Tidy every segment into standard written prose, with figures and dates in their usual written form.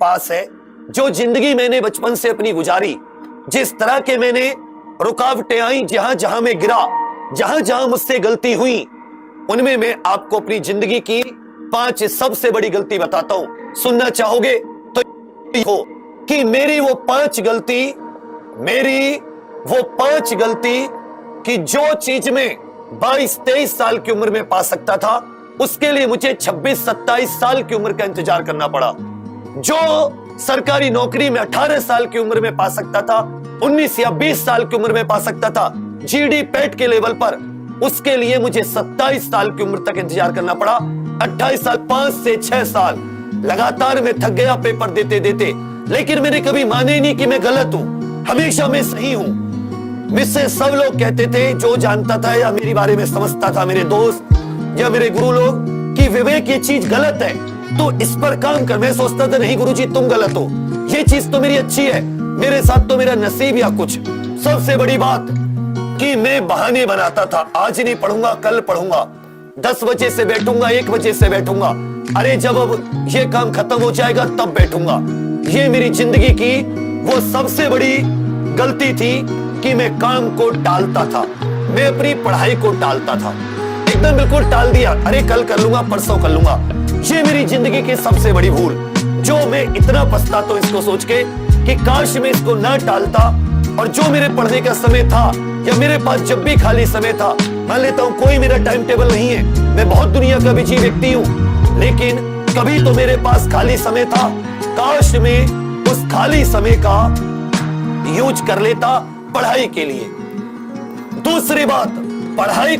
पास है, जो जिंदगी मैंने बचपन से अपनी गुजारी, जिस तरह के मैंने रुकावटें आई, जहां जहां मैं गिरा, जहां जहां मुझसे गलती हुई, उनमें मैं आपको अपनी जिंदगी की 5 सबसे बड़ी गलती बताता हूं। सुनना चाहोगे तो हो कि मेरी वो 5 गलती कि जो चीज में 22-23 साल की उम्र में पा सकता था, उसके लिए मुझे 26-27 साल की उम्र का इंतजार करना पड़ा। जो सरकारी नौकरी में 18 साल की उम्र में पा सकता था, 19 या 20 साल की उम्र में पा सकता था जीडी पेट के लेवल पर, उसके लिए मुझे 27 साल की उम्र तक इंतजार करना पड़ा। 28 साल, 5 से 6 साल लगातार मैं थक गया पेपर देते देते, लेकिन मैंने कभी माने नहीं कि मैं गलत हूं, हमेशा मैं सही हूं। मुझसे सब लोग कहते थे, जो जानता था या मेरे बारे में समझता था, मेरे दोस्त या मेरे गुरु लोग, कि विवेक ये चीज गलत है तो इस पर काम कर। मैं सोचता था नहीं गुरुजी तुम गलत हो, ये चीज तो मेरी अच्छी है, मेरे साथ तो मेरा नसीब या कुछ। सबसे बड़ी बात कि मैं बहाने बनाता था, आज नहीं पढ़ूंगा कल पढ़ूंगा, 10 बजे से बैठूंगा, 1 बजे से बैठूंगा, अरे जब अब ये काम खत्म हो जाएगा तब बैठूंगा। ये मेरी जिंदगी की वो सबसे बड़ी गलती थी कि मैं काम को टालता था, मैं अपनी पढ़ाई को टालता था, एकदम बिल्कुल टाल दिया, अरे कल कर लूंगा, परसों कर लूंगा। ये मेरी जिंदगी की सबसे बड़ी भूल, जो मैं इतना पछताता हूं इसको सोच के कि काश मैं इसको ना टालता, और जो मेरे पढ़ने का समय था या मेरे पास जब भी खाली समय था, मान लेता हूं कोई मेरा टाइम टेबल नहीं है, मैं बहुत दुनिया का बिजी व्यक्ति हूं, लेकिन कभी तो मेरे पास खाली समय था, काश मैं उस खाली समय का यूज कर लेता पढ़ाई के लिए। दूसरी बात, पढ़ाई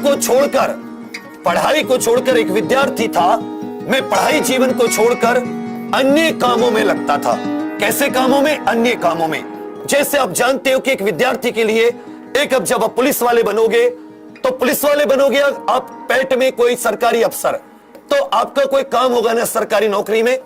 को छोड़कर एक विद्यार्थी था, मैं पढ़ाई जीवन को छोड़कर अन्य कामों में लगता था। कैसे कामों में? अन्य कामों में। जैसे आप जानते हो कि एक विद्यार्थी के लिए अब जब आप पुलिस वाले बनोगे तो पुलिस वाले बनोगे, आप पेट में कोई सरकारी अफसर, तो आपका कोई काम होगा ना सरकारी नौकरी में।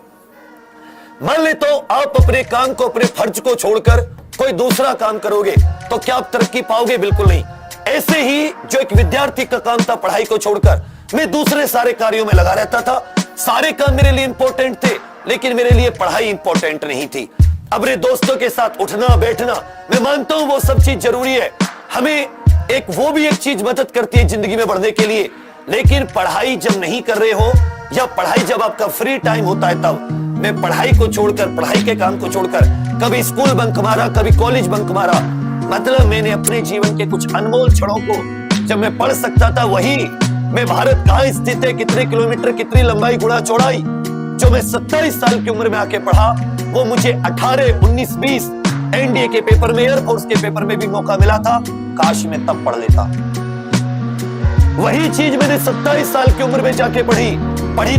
मान ले तो आप अपने काम को, अपने फर्ज को छोड़कर कोई दूसरा काम करोगे तो क्या आप तरक्की पाओगे? बिल्कुल नहीं। ऐसे ही जो एक विद्यार्थी का काम था, पढ़ाई को छोड़कर मैं दूसरे सारे कार्यों में लगा रहता था। सारे काम मेरे लिए इंपॉर्टेंट थे, लेकिन मेरे लिए पढ़ाई इंपॉर्टेंट नहीं थी। अपने दोस्तों के साथ उठना बैठना, मैं मानता हूं वो सब चीज जरूरी है, हमें वो भी एक चीज मदद करती है जिंदगी में बढ़ने के लिए, लेकिन पढ़ाई जब नहीं कर रहे हो या पढ़ाई जब आपका फ्री टाइम होता है, तब मैं पढ़ाई को छोड़कर, पढ़ाई के काम को छोड़कर कभी स्कूल बंक मारा, कभी कॉलेज बंक मारा। मतलब मैंने अपने जीवन के कुछ अनमोल क्षणों को, जब मैं पढ़ सकता था, वही मैं भारत कहां स्थित है, कितने किलोमीटर, कितनी लंबाई, गुणा चौड़ाई, जो मैं 27 साल की उम्र में आके पढ़ा, वो मुझे 18, 19, 20 एनडीए के पेपर में, एयरफोर्स के पेपर में भी मौका मिला था, काश मैं तब पढ़ लेता। वही चीज मैंने 27 साल की उम्र में जाके पढ़ी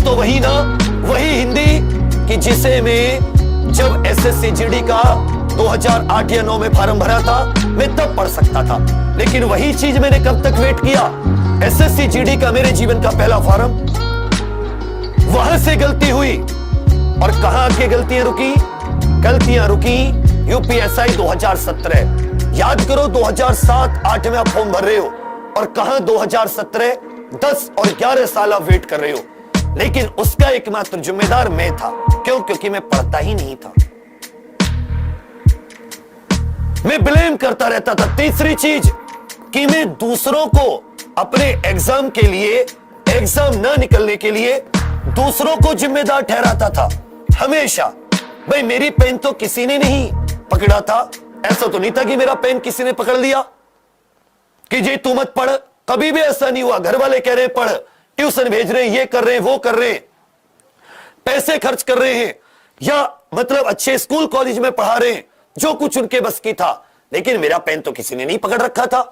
तो वही ना, वही हिंदी कि जिसे मैं जब एसएससी जीडी का 2008 या 9 में फॉर्म भरा था, मैं तब पढ़ सकता था। लेकिन वही चीज मैंने कब तक वेट किया? एसएससी जीडी का मेरे जीवन का पहला फॉर्म, वहां से गलती हुई, और कहां के गलतियां रुकी यूपीएसआई 2017। याद करो 2007-8 में आप फॉर्म भर रहे हो, और कहां 2017, 10 और 11 साल आप वेट कर रहे हो। लेकिन उसका एकमात्र जिम्मेदार मैं था। क्यों? क्योंकि मैं पढ़ता ही नहीं था, मैं ब्लेम करता रहता था। तीसरी चीज कि मैं दूसरों को अपने एग्जाम के लिए, एग्जाम ना निकलने के लिए दूसरों को जिम्मेदार ठहराता था हमेशा। भाई मेरी पेन तो किसी ने नहीं पकड़ा था, ऐसा तो नहीं था कि मेरा पेन किसी ने पकड़ लिया कि जी तू मत पढ़, कभी भी ऐसा नहीं हुआ। घर वाले कह रहे हैं पढ़, ट्यूशन भेज रहे हैं, ये कर रहे हैं, वो कर रहे हैं, पैसे खर्च कर रहे हैं, या मतलब अच्छे स्कूल कॉलेज में पढ़ा रहे हैं, जो कुछ उनके बस की था, लेकिन मेरा पेन तो किसी ने नहीं पकड़ रखा था।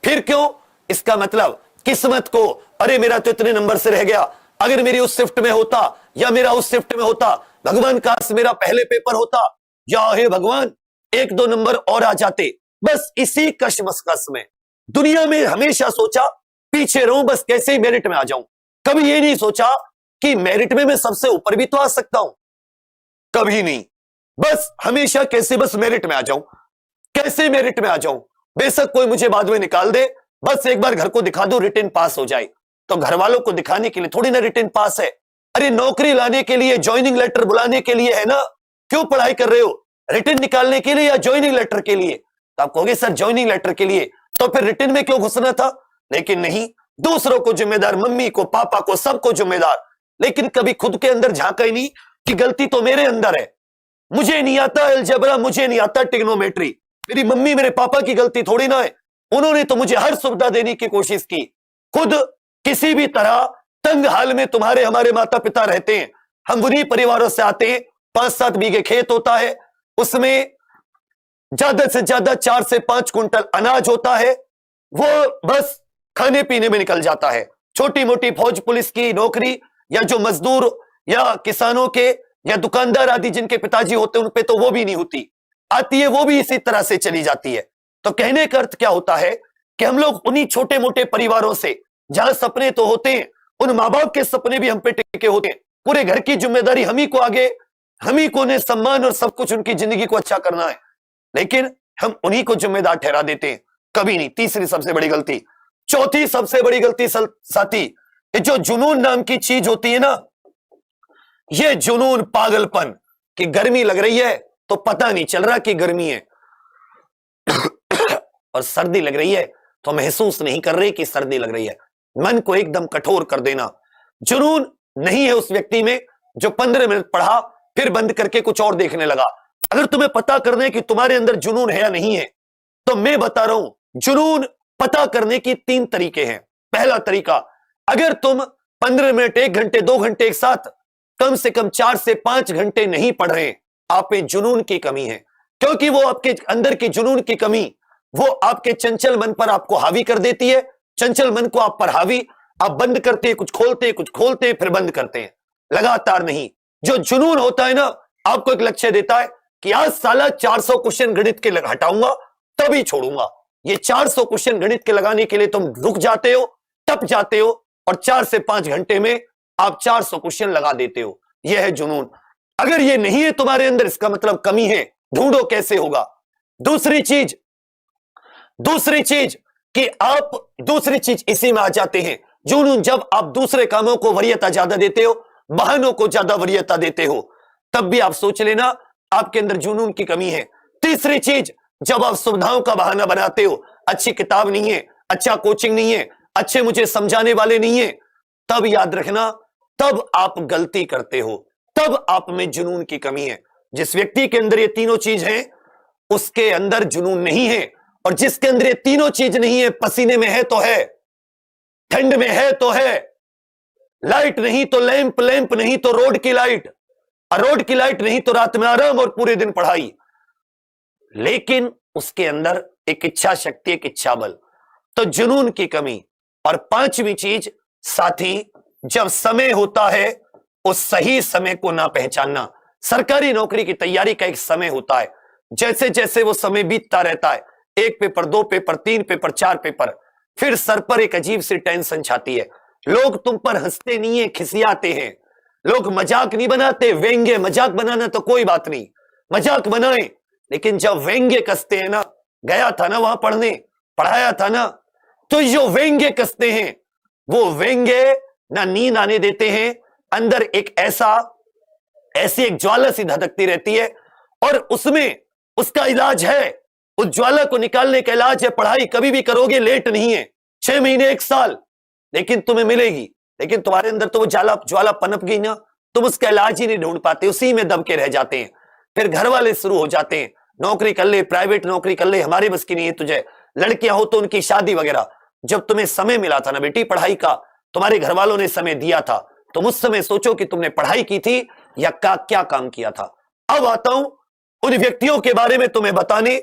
फिर क्यों? इसका मतलब किस्मत को, अरे मेरा तो इतने नंबर से रह गया, अगर मेरी उस शिफ्ट में होता या मेरा उस शिफ्ट में होता, भगवान काश मेरा पहले पेपर होता, या हे भगवान 1-2 नंबर और आ जाते। बस इसी कशमकश में दुनिया में हमेशा सोचा पीछे रहूं, बस कैसे ही मेरिट में आ जाऊं। कभी ये नहीं सोचा कि मेरिट में मैं सबसे ऊपर भी तो आ सकता हूं, कभी नहीं। बस हमेशा कैसे बस मेरिट में आ जाऊं, कैसे मेरिट में आ जाऊं, बेशक कोई मुझे बाद में निकाल दे, बस एक बार घर को दिखा दो रिटर्न पास हो जाए। तो घर वालों को दिखाने के लिए थोड़ी ना रिटर्न पास है, अरे नौकरी लाने के लिए, ज्वाइनिंग लेटर बुलाने के लिए है ना। क्यों पढ़ाई कर रहे हो? रिटन निकालने के लिए या ज्वाइनिंग लेटर के लिए? तो आप कहोगे सर ज्वाइनिंग लेटर के लिए, तो फिर रिटन में क्यों घुसना था? लेकिन नहीं, दूसरों को जिम्मेदार, मम्मी को, पापा को, सबको जिम्मेदार, लेकिन कभी खुद के अंदर झांका ही नहीं कि गलती तो मेरे अंदर है। मुझे नहीं आता अलजेब्रा, मुझे नहीं आता ट्रिग्नोमेट्री, मेरी मम्मी मेरे पापा की गलती थोड़ी ना है, उन्होंने तो मुझे हर सुविधा देने की कोशिश की। खुद किसी भी तरह तंग हाल में तुम्हारे हमारे माता पिता रहते हैं, हम उन्हीं परिवारों से आते हैं। 5-7 बीघे खेत होता है, उसमें ज्यादा से ज्यादा 4 से 5 कुंटल अनाज होता है, वो बस खाने पीने में निकल जाता है। छोटी मोटी फौज पुलिस की नौकरी या जो मजदूर या किसानों के या दुकानदार आदि जिनके पिताजी होते हैं उन पे तो वो भी नहीं होती, आती है वो भी इसी तरह से चली जाती है। तो कहने का अर्थ क्या होता है कि हम लोग उन्हीं छोटे मोटे परिवारों से, जहां सपने तो होते हैं, उन माँ बाप के सपने भी हम पे टिके होते हैं, पूरे घर की जिम्मेदारी हम ही को आगे, हम ही को उन्हें सम्मान और सब कुछ उनकी जिंदगी को अच्छा करना है, लेकिन हम उन्हीं को जिम्मेदार ठहरा देते हैं, कभी नहीं। तीसरी सबसे बड़ी गलती। चौथी सबसे बड़ी गलती साथी, ये जो जुनून नाम की चीज होती है ना, ये जुनून, पागलपन कि गर्मी लग रही है तो पता नहीं चल रहा कि गर्मी है और सर्दी लग रही है तो महसूस नहीं कर रहे कि सर्दी लग रही है। मन को एकदम कठोर कर देना। जुनून नहीं है उस व्यक्ति में जो 15 मिनट पढ़ा फिर बंद करके कुछ और देखने लगा। अगर तुम्हें पता करना है कि तुम्हारे अंदर जुनून है या नहीं है, तो मैं बता रहा हूं, जुनून पता करने की 3 तरीके हैं। पहला तरीका, अगर तुम 15 मिनट, 1 घंटे, 2 घंटे एक साथ कम से कम 4 से 5 घंटे नहीं पढ़ रहे, आप में जुनून की कमी है, क्योंकि वो आपके अंदर की जुनून की कमी, वो आपके चंचल मन पर आपको हावी कर देती है। चंचल मन को आप पर हावी, आप बंद करते हैं, कुछ खोलते हैं, फिर बंद करते हैं, लगातार नहीं। जो जुनून होता है ना, आपको एक लक्ष्य देता है कि आज साला 400 क्वेश्चन गणित के हटाऊंगा तभी छोड़ूंगा। ये 400 क्वेश्चन गणित के लगाने के लिए तुम रुक जाते हो, टप जाते हो और 4 से 5 घंटे में आप 400 क्वेश्चन लगा देते हो। यह है जुनून। अगर ये नहीं है तुम्हारे अंदर, इसका मतलब कमी है। ढूंढो कैसे होगा। दूसरी चीज इसी में आ जाते हैं जुनून। जब आप दूसरे कामों को वरीयता ज्यादा देते हो, बहानों को ज्यादा वरीयता देते हो, तब भी आप सोच लेना आपके अंदर जुनून की कमी है। तीसरी चीज, जब आप सुविधाओं का बहाना बनाते हो, अच्छी किताब नहीं है, अच्छा कोचिंग नहीं है, अच्छे मुझे समझाने वाले नहीं है, तब याद रखना, तब आप गलती करते हो, तब आप में जुनून की कमी है। जिस व्यक्ति के अंदर ये तीनों चीज हैं, उसके अंदर जुनून नहीं है। और जिसके अंदर ये तीनों चीज नहीं है, पसीने में है तो है, ठंड में है तो है, लाइट नहीं तो लैंप, लैंप नहीं तो रोड की लाइट, और रोड की लाइट नहीं तो रात में आराम और पूरे दिन पढ़ाई, लेकिन उसके अंदर एक इच्छा शक्ति, एक इच्छा बल, तो जुनून की कमी। और 5वीं चीज साथी, जब समय होता है उस सही समय को ना पहचानना। सरकारी नौकरी की तैयारी का एक समय होता है, जैसे जैसे वो समय बीतता रहता है, 1 पेपर, 2 पेपर, 3 पेपर, 4 पेपर, फिर सर पर एक अजीब सी टेंशन छाती है। लोग तुम पर हंसते नहीं है, खिसियाते हैं। लोग मजाक नहीं बनाते, व्यंग्य। मजाक बनाना तो कोई बात नहीं, मजाक बनाए, लेकिन जब व्यंग्य कसते हैं ना, गया था ना वहां पढ़ने, पढ़ाया था ना, तो जो व्यंग्य कसते हैं, वो व्यंग्य ना नींद आने देते हैं, अंदर एक ऐसी एक ज्वाला सी धधकती रहती है, और उसमें उसका इलाज है, उस ज्वाला को निकालने का इलाज है पढ़ाई। कभी भी करोगे, लेट नहीं है, 6 महीने, 1 साल, लेकिन तुम्हें मिलेगी। लेकिन तुम्हारे अंदर तो वो ज्वाला पनप गई ना, तुम उसका इलाज ही नहीं ढूंढ पाते, उसी में दब के रह जाते हैं। फिर घर वाले शुरू हो जाते हैं, नौकरी कर ले, प्राइवेट नौकरी कर ले, हमारे बस की नहीं है तुझे, लड़कियां हो तो उनकी शादी वगैरह। जब तुम्हें समय मिला था ना बेटी पढ़ाई का, तुम्हारे घर वालों ने समय दिया था, तुम उस समय सोचो कि तुमने पढ़ाई की थी या क्या काम किया था। अब आता हूं उन व्यक्तियों के बारे में तुम्हें बताने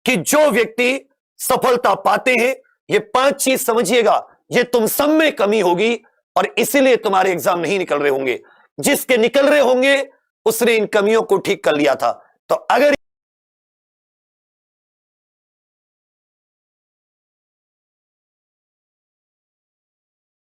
कि जो व्यक्ति सफलता पाते हैं, ये 5 चीज समझिएगा, ये तुम सब में कमी होगी और इसीलिए तुम्हारे एग्जाम नहीं निकल रहे होंगे। जिसके निकल रहे होंगे उसने इन कमियों को ठीक कर लिया था। तो अगर